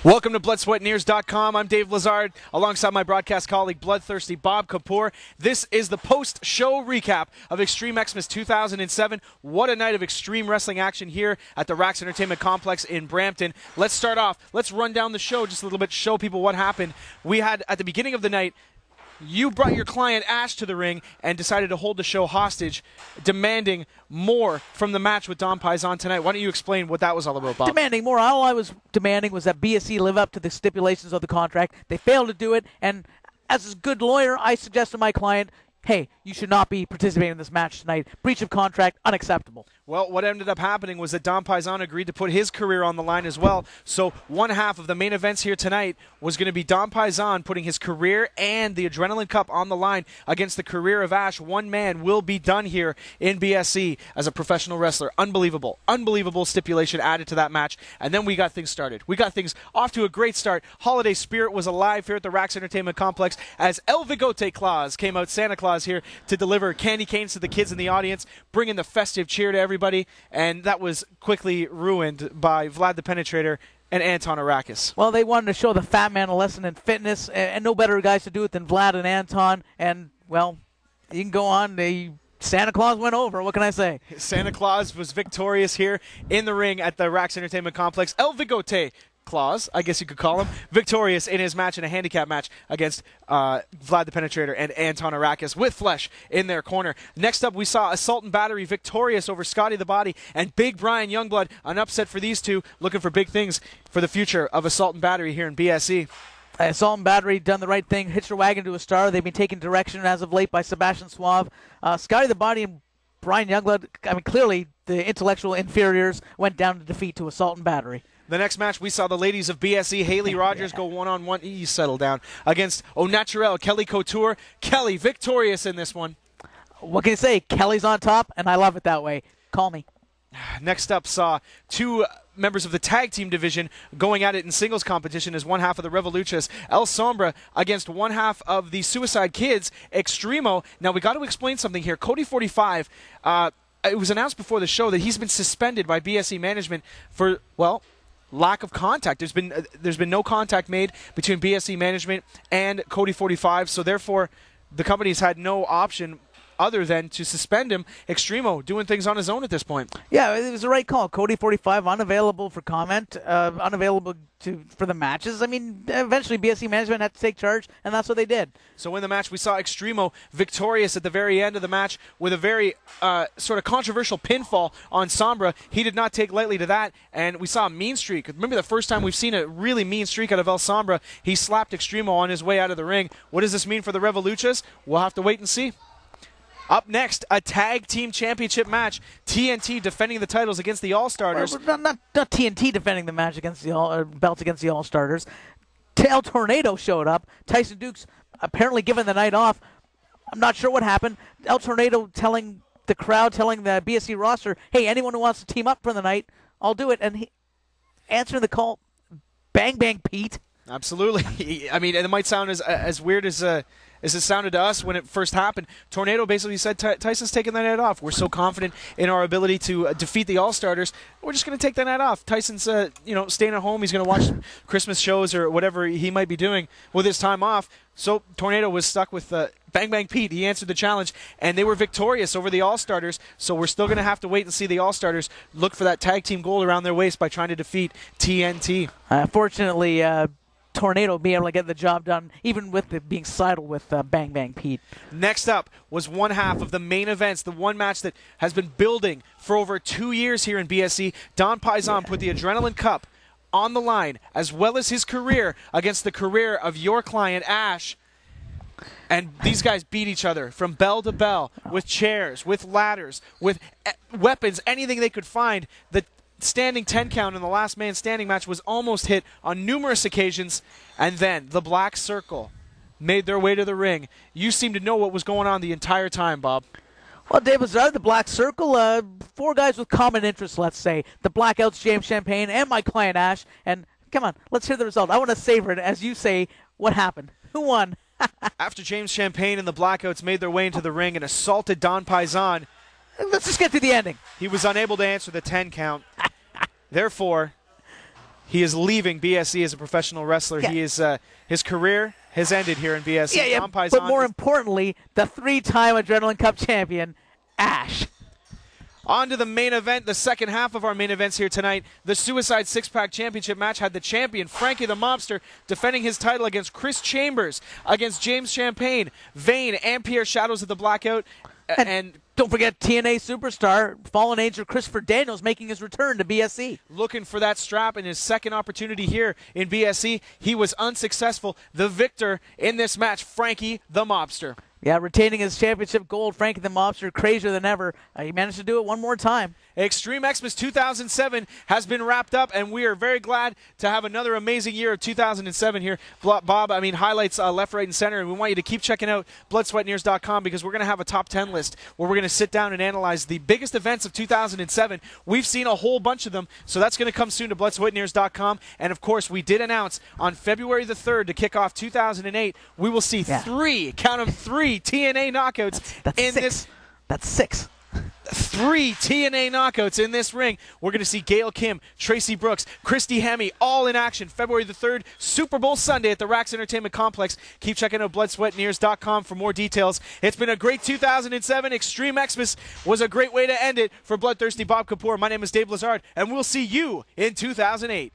Welcome to BloodSweatAndTears.com. I'm Dave Blezard, alongside my broadcast colleague, Bloodthirsty Bob Kapur. This is the post-show recap of Xtreme Xmas 2007. What a night of extreme wrestling action here at the Rax Entertainment Complex in Brampton. Let's start off. Let's run down the show just a little bit, show people what happened. We had, at the beginning of the night, you brought your client Ash to the ring and decided to hold the show hostage, demanding more from the match with Don Paisan tonight. Why don't you explain what that was all about, Bob? Demanding more. All I was demanding was that BSE live up to the stipulations of the contract. They failed to do it, and as a good lawyer, I suggested to my client, hey, you should not be participating in this match tonight. Breach of contract, unacceptable. Well, what ended up happening was that Don Paisan agreed to put his career on the line as well. So one half of the main events here tonight was going to be Don Paisan putting his career and the Adrenaline Cup on the line against the career of Ash. One man will be done here in BSE as a professional wrestler. Unbelievable. Unbelievable stipulation added to that match. And then we got things started. We got things off to a great start. Holiday spirit was alive here at the Rax Entertainment Complex as El Bigote Claus came out, Santa Claus here, to deliver candy canes to the kids in the audience, bringing the festive cheer to everybody. And that was quickly ruined by Vlad the Penetrator and Anton Arakis. Well, they wanted to show the fat man a lesson in fitness, and no better guys to do it than Vlad and Anton. And, well, you can go on. Santa Claus went over. What can I say? Santa Claus was victorious here in the ring at the Rax Entertainment Complex. El Bigote Claus, I guess you could call him, victorious in his match in a handicap match against Vlad the Penetrator and Anton Arakis with Flesh in their corner. Next up, we saw Assault and Battery victorious over Scotty the Body and Big Brian Youngblood. An upset for these two, looking for big things for the future of Assault and Battery here in BSE. Assault and Battery done the right thing, hitched their wagon to a star. They've been taken direction as of late by Sebastian Suave. Scotty the Body and Brian Youngblood, I mean, clearly the intellectual inferiors went down to defeat to Assault and Battery. The next match, we saw the ladies of BSE, Haley Rogers, go one-on-one. You settle down. Against Au Naturel, Kelly Couture. Kelly victorious in this one. What can you say? Kelly's on top, and I love it that way. Call me. Next up, saw two members of the tag team division going at it in singles competition as one half of the Revoluchas, El Sombra, against one half of the Suicide Kids, Extremo. Now, we got to explain something here. Cody 45, it was announced before the show that he's been suspended by BSE management for, well, lack of contact. There's been no contact made between BSE management and Cody 45, so therefore the company's had no option other than to suspend him. Extremo doing things on his own at this point. Yeah, it was the right call. Cody 45 unavailable for comment, unavailable for the matches. I mean, eventually BSE management had to take charge, and that's what they did. So in the match, we saw Extremo victorious at the very end of the match with a very sort of controversial pinfall on Sombra. He did not take lightly to that, and we saw a mean streak. Remember the first time we've seen a really mean streak out of El Sombra? He slapped Extremo on his way out of the ring. What does this mean for the Revoluchas? We'll have to wait and see. Up next, a tag team championship match. TNT defending the titles against the All-Starters. Well, not TNT defending the match against the belts against the All-Starters. El Tornado showed up. Tyson Dukes apparently given the night off. I'm not sure what happened. El Tornado telling the crowd, telling the BSE roster, hey, anyone who wants to team up for the night, I'll do it. And he answering the call, Bang Bang Pete. Absolutely. I mean, it might sound as weird as it sounded to us when it first happened. Tornado basically said, Tyson's taking the night off. We're so confident in our ability to defeat the All-Starters. We're just going to take the night off. Tyson's staying at home. He's going to watch Christmas shows or whatever he might be doing with his time off. So Tornado was stuck with Bang Bang Pete. He answered the challenge, and they were victorious over the All-Starters. So we're still going to have to wait and see the All-Starters look for that tag team gold around their waist by trying to defeat TNT. Fortunately, Tornado being able to get the job done, even with it being sidled with Bang Bang Pete. Next up was one half of the main events, the one match that has been building for over 2 years here in BSE. Don Paisan put the Adrenaline Cup on the line, as well as his career, against the career of your client, Ash. And these guys beat each other from bell to bell with chairs, with ladders, with weapons, anything they could find. The standing 10 count in the last man standing match was almost hit on numerous occasions, and then the Black Circle made their way to the ring. You seem to know what was going on the entire time, Bob. Well, Dave Blezard, the Black Circle, four guys with common interests, let's say. The Blackouts, James Champagne, and my client Ash. And come on, let's hear the result. I want to savor it as you say what happened. Who won? After James Champagne and the Blackouts made their way into the ring and assaulted Don Paisan, let's just get to the ending. He was unable to answer the 10 count. Therefore, He is leaving BSE as a professional wrestler. Yeah. He is his career has ended here in BSE. Yeah, Dom but Paisan more importantly, the 3-time Adrenaline Cup champion, Ash. On to the main event, the second half of our main events here tonight. The Suicide Six-Pack Championship match had the champion, Frankie the Mobster, defending his title against Chris Chambers, against James Champagne, Vane, and Pierre Shadows of the Blackout. And don't forget TNA superstar, Fallen Angel Christopher Daniels making his return to BSE. looking for that strap in his second opportunity here in BSE. He was unsuccessful. The victor in this match, Frankie the Mobster. Yeah, retaining his championship gold, Frankie the Mobster, crazier than ever. He managed to do it one more time. Xtreme Xmas 2007 has been wrapped up, and we are very glad to have another amazing year of 2007 here. Bob, highlights left, right, and center, and we want you to keep checking out bloodsweatnears.com because we're going to have a top 10 list where we're going to sit down and analyze the biggest events of 2007. We've seen a whole bunch of them, so that's going to come soon to bloodsweatnears.com. And, of course, we did announce on February the 3rd to kick off 2008, we will see three TNA knockouts That's in six. this. That's 6. 3 TNA knockouts in this ring. We're going to see Gail Kim, Tracy Brooks, Christy Hemme all in action February the 3rd, Super Bowl Sunday at the Rax Entertainment Complex. Keep checking out bloodsweatnears.com for more details. It's been a great 2007. Xtreme Xmas was a great way to end it. For Bloodthirsty Bob Kapur, my name is Dave Blezard, and we'll see you in 2008.